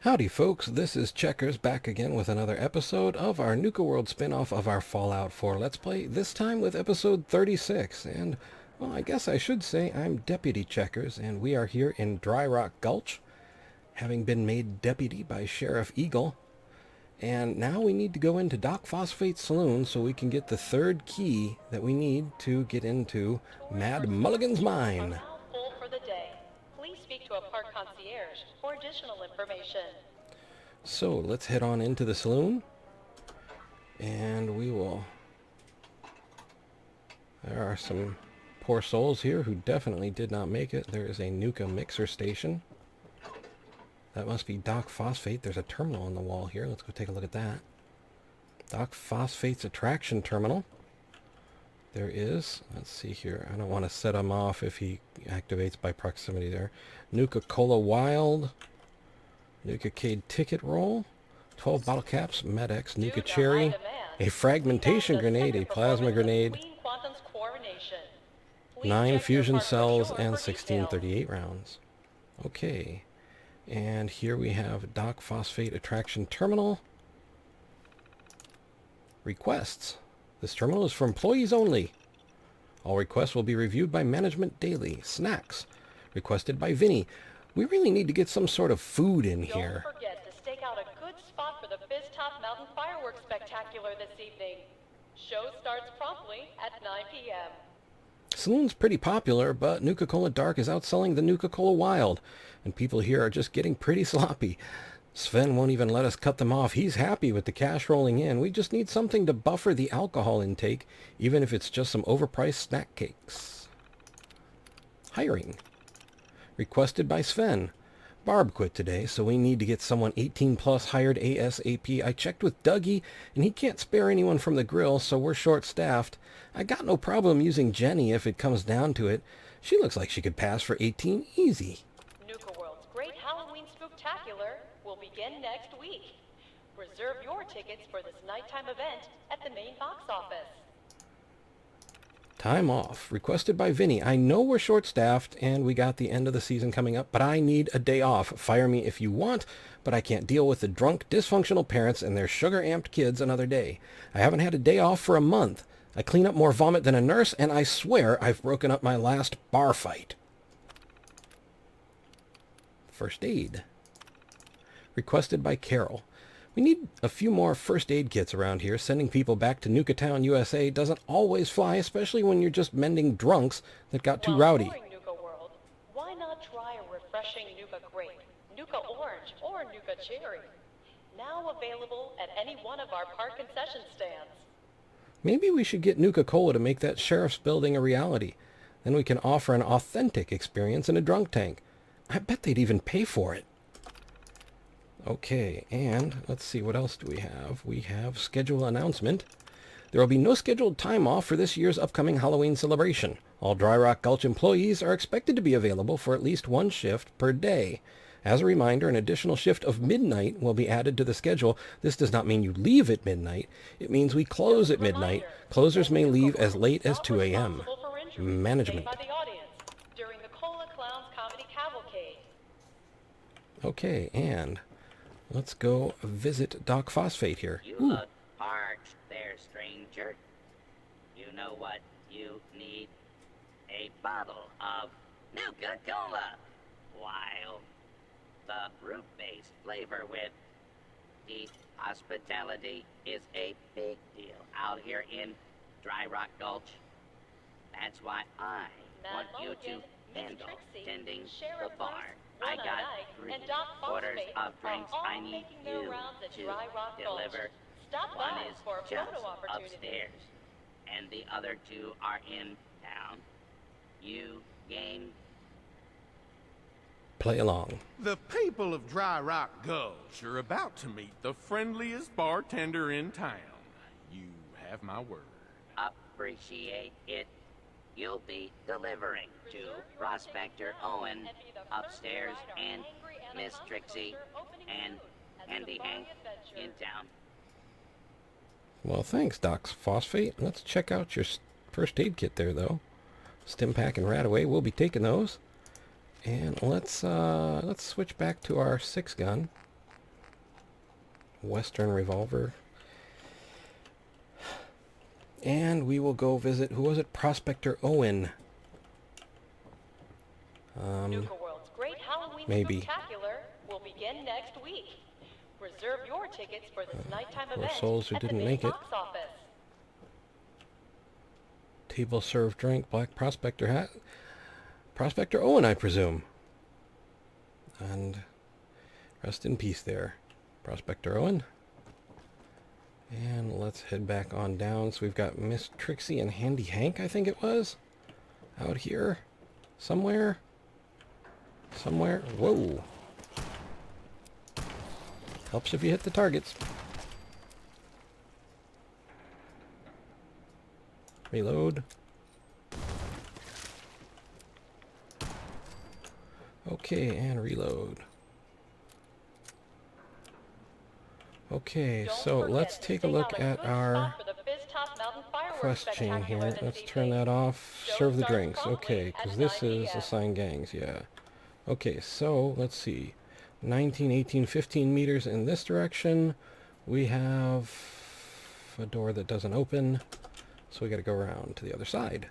Howdy folks, this is Checkers back again with another episode of our Nuka-World spin-off of our Fallout 4 Let's Play, this time with episode 36, and, well, I guess I should say I'm Deputy Checkers, and we are here in Dry Rock Gulch, having been made deputy by Sheriff Eagle, and now we need to go into Doc Phosphate's saloon so we can get the third key that we need to get into Mad Mulligan's mine. Please speak to a park concierge for additional information. So let's head on into the saloon, and we will... There are some poor souls here who definitely did not make it. There is a Nuka mixer station. That must be Doc Phosphate. There's a terminal on the wall here. Let's go take a look at that. Doc Phosphate's attraction terminal. There is, let's see here. I don't want to set him off if he activates by proximity there. Nuka-Cola Wild. Nuka-Cade Ticket Roll. 12 bottle caps, Med-X, Nuka Cherry. A fragmentation grenade, a plasma grenade. 9 fusion cells and 1638 rounds. Okay. And here we have Doc Phosphate Attraction Terminal. Requests. This terminal is for employees only. All requests will be reviewed by management daily. Snacks. Requested by Vinny. We really need to get some sort of food in here. Don't forget to stake out a good spot for the Fizz Top Mountain Fireworks Spectacular this evening. Show starts promptly at 9 p.m. Saloon's pretty popular, but Nuka-Cola Dark is outselling the Nuka-Cola Wild, and people here are just getting pretty sloppy. Sven won't even let us cut them off. He's happy with the cash rolling in. We just need something to buffer the alcohol intake, even if it's just some overpriced snack cakes. Hiring. Requested by Sven. Barb quit today, so we need to get someone 18 plus hired ASAP. I checked with Dougie, and he can't spare anyone from the grill, so we're short-staffed. I got no problem using Jenny if it comes down to it. She looks like she could pass for 18 easy. Nuka-World's Great Halloween Spooktacular will begin next week. Reserve your tickets for this nighttime event at the main box office. Time off. Requested by Vinny. I know we're short-staffed and we got the end of the season coming up, but I need a day off. Fire me if you want, but I can't deal with the drunk, dysfunctional parents and their sugar-amped kids another day. I haven't had a day off for a month. I clean up more vomit than a nurse, and I swear I've broken up my last bar fight. First aid. Requested by Carol. We need a few more first aid kits around here. Sending people back to Nuka-Town, USA doesn't always fly, especially when you're just mending drunks that got too rowdy. Nuka-World, why not try a refreshing Nuka Grape, Nuka Orange, or Nuka Cherry? Now available at any one of our park concession stands. Maybe we should get Nuka-Cola to make that sheriff's building a reality. Then we can offer an authentic experience in a drunk tank. I bet they'd even pay for it. Okay, and let's see, what else do we have? We have schedule announcement. There will be no scheduled time off for this year's upcoming Halloween celebration. All Dry Rock Gulch employees are expected to be available for at least one shift per day. As a reminder, an additional shift of midnight will be added to the schedule. This does not mean you leave at midnight. It means we close at midnight. Closers may leave as late as 2 a.m. Management. During the Cola Clowns Comedy Cavalcade. Okay, and let's go visit Doc Phosphate here. You look parched there, stranger. You know what you need? A bottle of Nuka-Cola. While the fruit-based flavor with the hospitality is a big deal out here in Dry Rock Gulch. That's why I want you to handle tending the bar. I got 3 quarters of drinks I need you to deliver. One is just upstairs, and the other 2 are in town. You game? Play along. The people of Dry Rock Gulch are about to meet the friendliest bartender in town. You have my word. Appreciate it. You'll be delivering to Prospector Owen upstairs and Miss Trixie and Andy Hank in town. Well, thanks, Doc Phosphate. Let's check out your first aid kit there, though. Stimpack and Radaway, we'll be taking those. And let's switch back to our 6-gun. Western revolver. And we will go visit, who was it? Prospector Owen. Nuka-World's Great Halloween Maybe. Spectacular will begin next week. Reserve your tickets for this nighttime Poor event souls who at the didn't big make it. box office. Table served drink, black prospector hat. Prospector Owen, I presume. And rest in peace there, Prospector Owen. And let's head back on down. So we've got Miss Trixie and Handy Hank, I think it was, out here somewhere. Somewhere. Whoa. Helps if you hit the targets. Reload. Okay, and reload. Okay, so let's take a look at our quest chain here. Let's turn that off. Serve the drinks. Okay, because this is assigned gangs, yeah. Okay, so let's see. 19, 18, 15 meters in this direction. We have a door that doesn't open, so we got to go around to the other side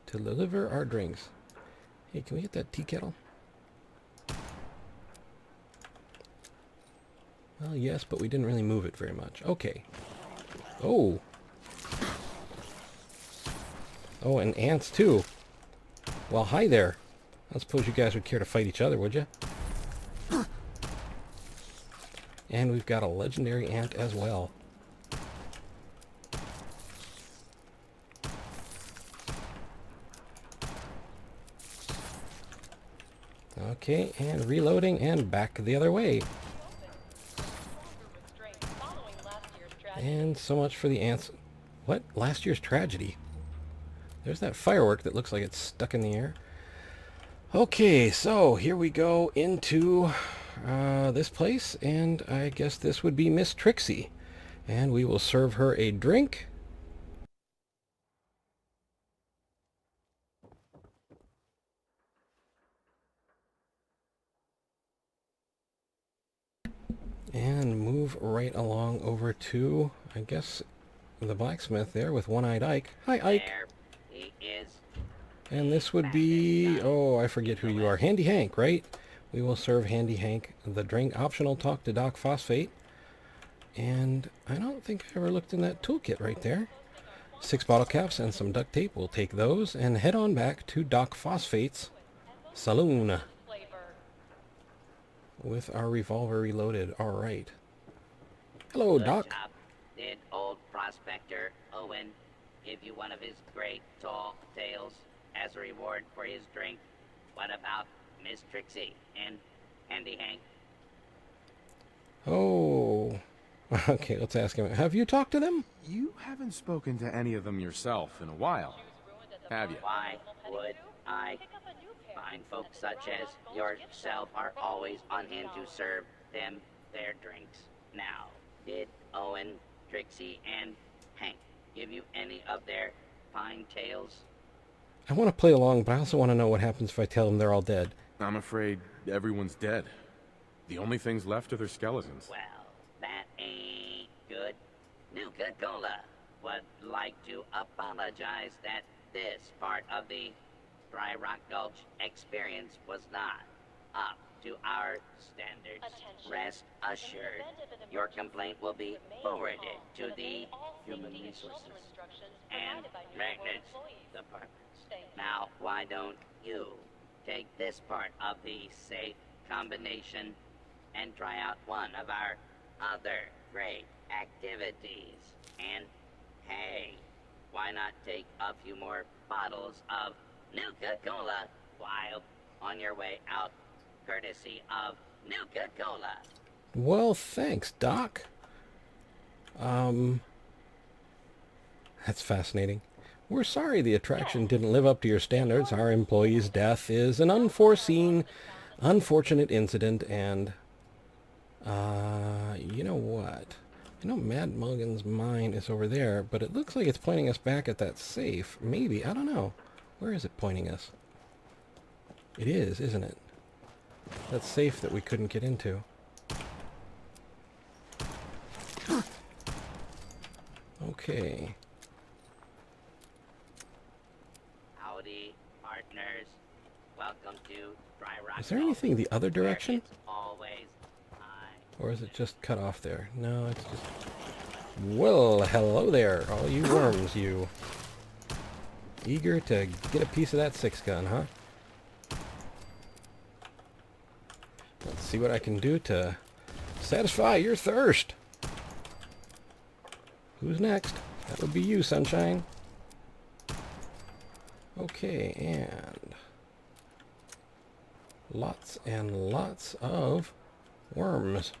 to deliver our drinks. Hey, can we get that tea kettle? Well, yes, but we didn't really move it very much. Okay. Oh. Oh, and ants too. Well, hi there. I don't suppose you guys would care to fight each other, would you? And we've got a legendary ant as well. Okay, and reloading and back the other way. And so much for the ants. What? Last year's tragedy? There's that firework that looks like it's stuck in the air. Okay, so here we go into this place, and I guess this would be Miss Trixie. And we will serve her a drink. And move right along over to, I guess, the blacksmith there with One-Eyed Ike. Hi, Ike. There he is. And this would be, oh, I forget who you are. Handy Hank, right? We will serve Handy Hank the drink. Optional, talk to Doc Phosphate. And I don't think I ever looked in that toolkit right there. 6 bottle caps and some duct tape. We'll take those and head on back to Doc Phosphate's saloon with our revolver reloaded. All right. Hello, Good Doc. job. Did old Prospector Owen give you one of his great tall tales as a reward for his drink? What about Miss Trixie and Handy Hank? Oh. Okay, let's ask him. Have you talked to them? You haven't spoken to any of them yourself in a while, have you? Why would I? Fine folks such as yourself are always on hand to serve them their drinks. Now, did Owen, Trixie, and Hank give you any of their fine tales? I want to play along, but I also want to know what happens if I tell them they're all dead. I'm afraid everyone's dead. The only things left are their skeletons. Well, that ain't good. Nuka-Cola would like to apologize that this part of the Dry Rock Gulch experience was not up to our standards. Rest assured, your complaint will be forwarded to the Human Resources and Maintenance Departments. Now, why don't you take this part of the safe combination and try out one of our other great activities? And hey, why not take a few more bottles of Nuka-Cola while on your way out, courtesy of Nuka-Cola? Well, thanks, Doc. That's fascinating. We're sorry the attraction didn't live up to your standards. Our employee's death is an unforeseen, unfortunate incident, and, you know what? I know Mad Mulligan's mine is over there, but it looks like it's pointing us back at that safe. Maybe, I don't know. Where is it pointing us? It is, isn't it? That safe that we couldn't get into. Okay. Howdy, partners. Welcome to Dry Rock. Is there anything the other where direction? it's always high. Or is it just cut off there? No, it's just... Well, hello there, all you worms, you. Eager to get a piece of that 6-gun, huh? Let's see what I can do to satisfy your thirst. Who's next? That would be you, Sunshine. Okay, and lots and lots of worms.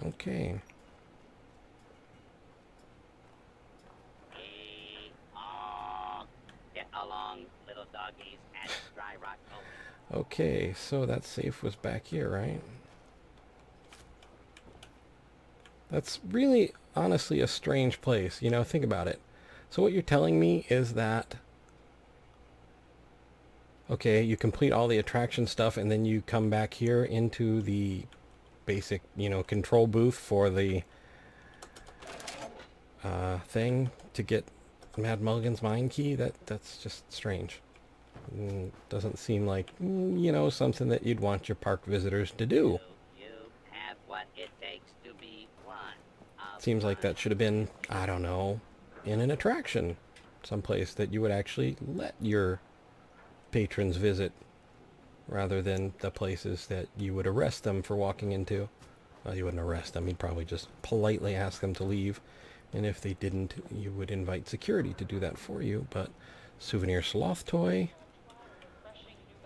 Okay. Get along, little doggies, at Dry Rock. Okay, so that safe was back here, right? That's really, honestly, a strange place. You know, think about it. So what you're telling me is that, okay, you complete all the attraction stuff and then you come back here into the basic, you know, control booth for the thing to get Mad Mulligan's mine key. That's just strange. Doesn't seem like, you know, something that you'd want your park visitors to do. You have what it takes to be one. Seems like that should have been, I don't know, in an attraction. Someplace that you would actually let your patrons visit, rather than the places that you would arrest them for walking into. Well, you wouldn't arrest them, you'd probably just politely ask them to leave. And if they didn't, you would invite security to do that for you. But souvenir sloth toy.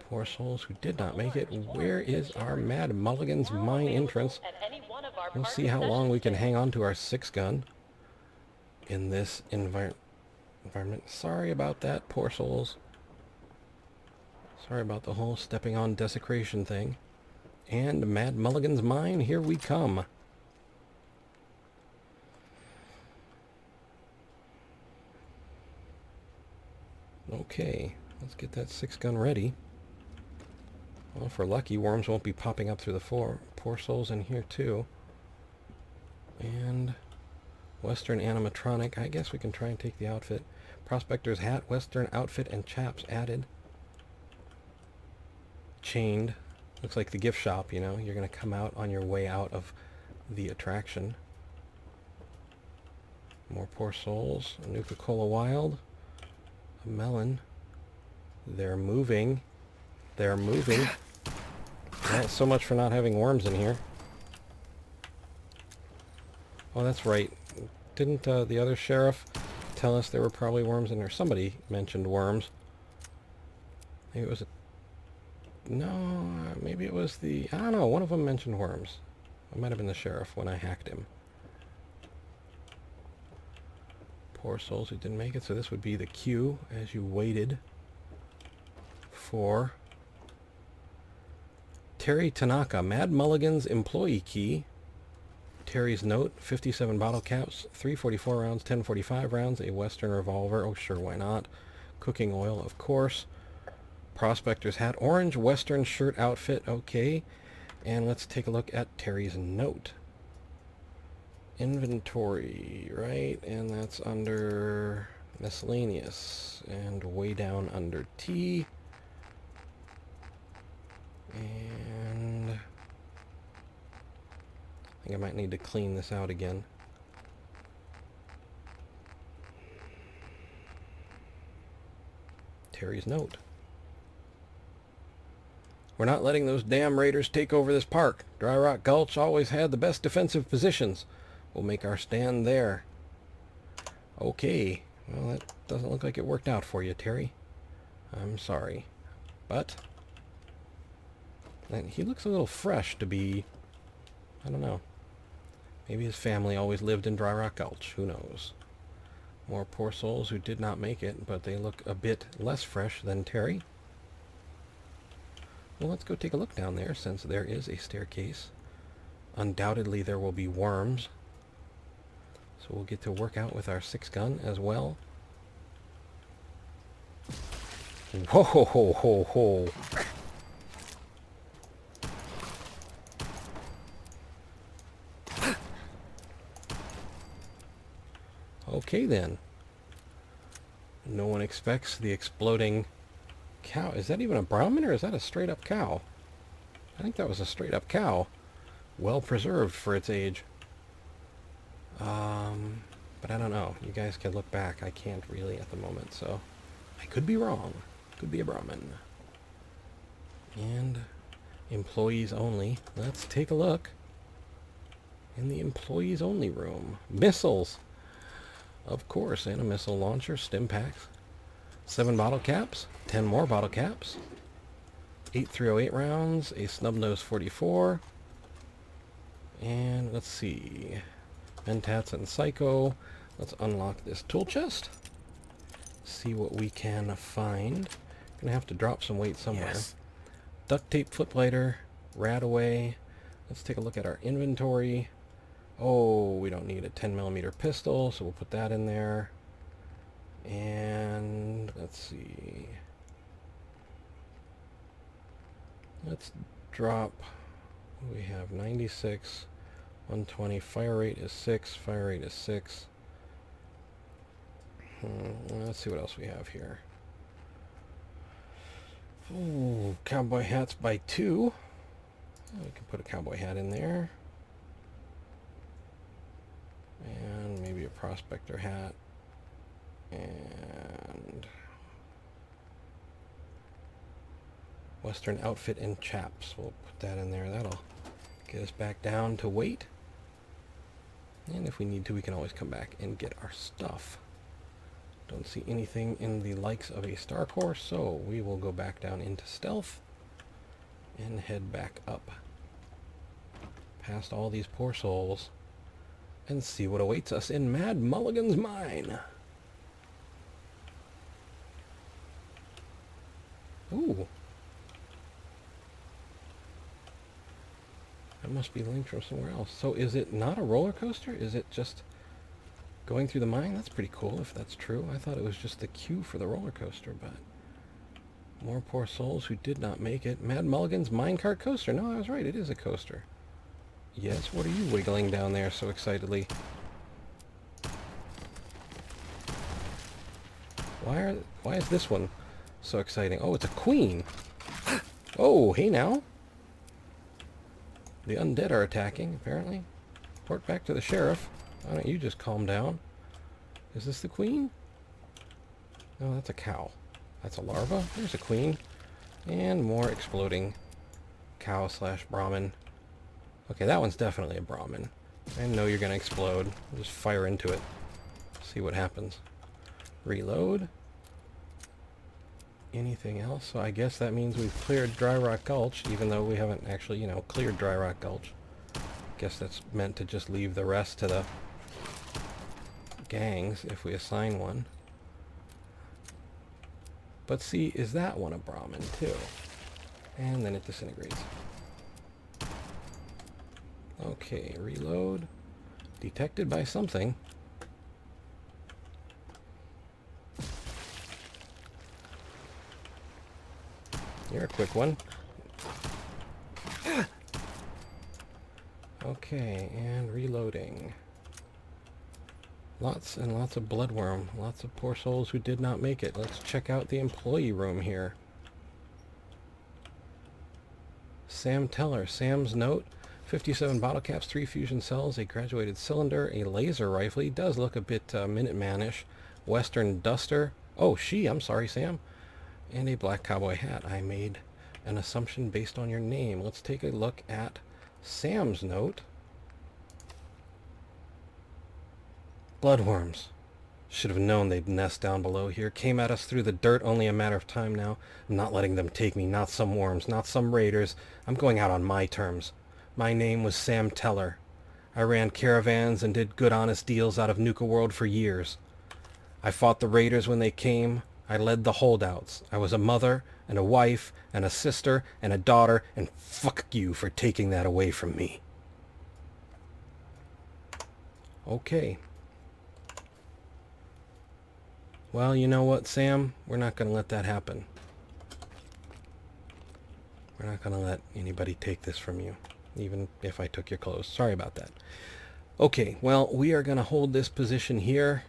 Poor souls who did not make it. Where is our Mad Mulligan's mine entrance? We'll see how long we can hang on to our 6-gun in this environment. Sorry about that, poor souls. Sorry about the whole stepping on desecration thing. And Mad Mulligan's mine, here we come. Okay, let's get that 6-gun ready. Well, if we're lucky, worms won't be popping up through the floor. Poor souls in here, too. And Western animatronic. I guess we can try and take the outfit. Prospector's hat, Western outfit, and chaps added. Chained. Looks like the gift shop, you know. You're going to come out on your way out of the attraction. More poor souls. A Nuka-Cola Wild. A melon. They're moving. They're moving. Well, so much for not having worms in here. Oh, that's right. Didn't the other sheriff tell us there were probably worms in there? Somebody mentioned worms. Maybe it was a... No, maybe it was the... I don't know. One of them mentioned worms. It might have been the sheriff when I hacked him. Poor souls who didn't make it. So this would be the queue as you waited for Terry Tanaka, Mad Mulligan's employee key. Terry's note, 57 bottle caps, 344 rounds, 1045 rounds, a Western revolver, oh sure, why not, cooking oil, of course, prospector's hat, orange Western shirt outfit, okay, and let's take a look at Terry's note. Inventory, right, and that's under miscellaneous, and way down under T, and I think I might need to clean this out again. Terry's note. We're not letting those damn raiders take over this park. Dry Rock Gulch always had the best defensive positions. We'll make our stand there. Okay. Well, that doesn't look like it worked out for you, Terry. I'm sorry. But he looks a little fresh to be, I don't know. Maybe his family always lived in Dry Rock Gulch. Who knows? More poor souls who did not make it, but they look a bit less fresh than Terry. Well, let's go take a look down there, since there is a staircase. Undoubtedly there will be worms. So we'll get to work out with our 6-gun as well. Whoa, ho, ho, ho, ho. Okay then. No one expects the exploding cow. Is that even a Brahmin or is that a straight up cow? I think that was a straight up cow. Well preserved for its age. But I don't know. You guys can look back. I can't really at the moment, so I could be wrong. Could be a Brahmin. And employees only. Let's take a look. In the employees only room. Missiles! Of course, and a missile launcher, stim packs. 7 bottle caps, 10 more bottle caps. 8 308 rounds, a snub nose 44. And let's see. Mentats and Psycho. Let's unlock this tool chest. See what we can find. Gonna have to drop some weight somewhere. Yes. Duct tape flip lighter, Radaway. Let's take a look at our inventory. Oh, we don't need a 10mm pistol, so we'll put that in there. And let's see. Let's drop. We have 96, 120. Fire rate is 6. Fire rate is 6. Let's see what else we have here. Ooh, cowboy hats by 2. We can put a cowboy hat in there. And maybe a prospector hat. And Western outfit and chaps. We'll put that in there. That'll get us back down to weight. And if we need to, we can always come back and get our stuff. Don't see anything in the likes of a star course, so we will go back down into stealth and head back up past all these poor souls and see what awaits us in Mad Mulligan's mine. Ooh. That must be linked from somewhere else. So is it not a roller coaster? Is it just going through the mine? That's pretty cool if that's true. I thought it was just the queue for the roller coaster, but more poor souls who did not make it. Mad Mulligan's minecart coaster. No, I was right. It is a coaster. Yes, what are you wiggling down there so excitedly? Why is this one so exciting? Oh, it's a queen. Oh, hey now. The undead are attacking, apparently. Report back to the sheriff. Why don't you just calm down? Is this the queen? No, that's a cow. That's a larva. There's a queen. And more exploding cow slash Brahmin. Okay, that one's definitely a Brahmin. I know you're going to explode. Just fire into it. See what happens. Reload. Anything else? So I guess that means we've cleared Dry Rock Gulch, even though we haven't actually, cleared Dry Rock Gulch. Guess that's meant to just leave the rest to the gangs if we assign one. But see, is that one a Brahmin too? And then it disintegrates. Okay, reload. Detected by something. You're a quick one. Okay, and reloading. Lots and lots of bloodworm. Lots of poor souls who did not make it. Let's check out the employee room here. Sam Teller. Sam's note. 57 bottle caps, 3 fusion cells, a graduated cylinder, a laser rifle. He does look a bit Minuteman-ish. Western duster. Oh, I'm sorry, Sam. And a black cowboy hat. I made an assumption based on your name. Let's take a look at Sam's note. Bloodworms. Should have known they'd nest down below here. Came at us through the dirt, only a matter of time now. I'm not letting them take me, not some worms, not some raiders. I'm going out on my terms. My name was Sam Teller. I ran caravans and did good honest deals out of Nuka-World for years. I fought the raiders when they came. I led the holdouts. I was a mother and a wife and a sister and a daughter, and fuck you for taking that away from me. Okay. Well, you know what, Sam? We're not going to let that happen. We're not going to let anybody take this from you, even if I took your clothes. Sorry about that. Okay, well, we are going to hold this position here.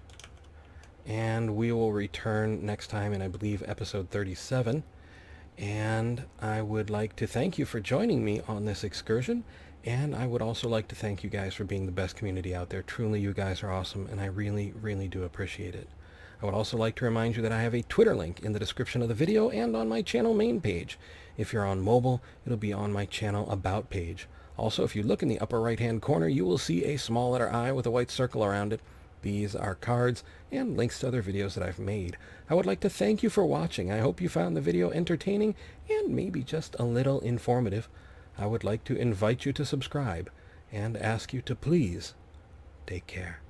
and we will return next time in, I believe, episode 37. And I would like to thank you for joining me on this excursion, and I would also like to thank you guys for being the best community out there. Truly, you guys are awesome, and I really, really do appreciate it. I would also like to remind you that I have a Twitter link in the description of the video and on my channel main page. If you're on mobile, it'll be on my channel About page. Also, if you look in the upper right-hand corner, you will see a small letter I with a white circle around it. These are cards and links to other videos that I've made. I would like to thank you for watching. I hope you found the video entertaining and maybe just a little informative. I would like to invite you to subscribe and ask you to please take care.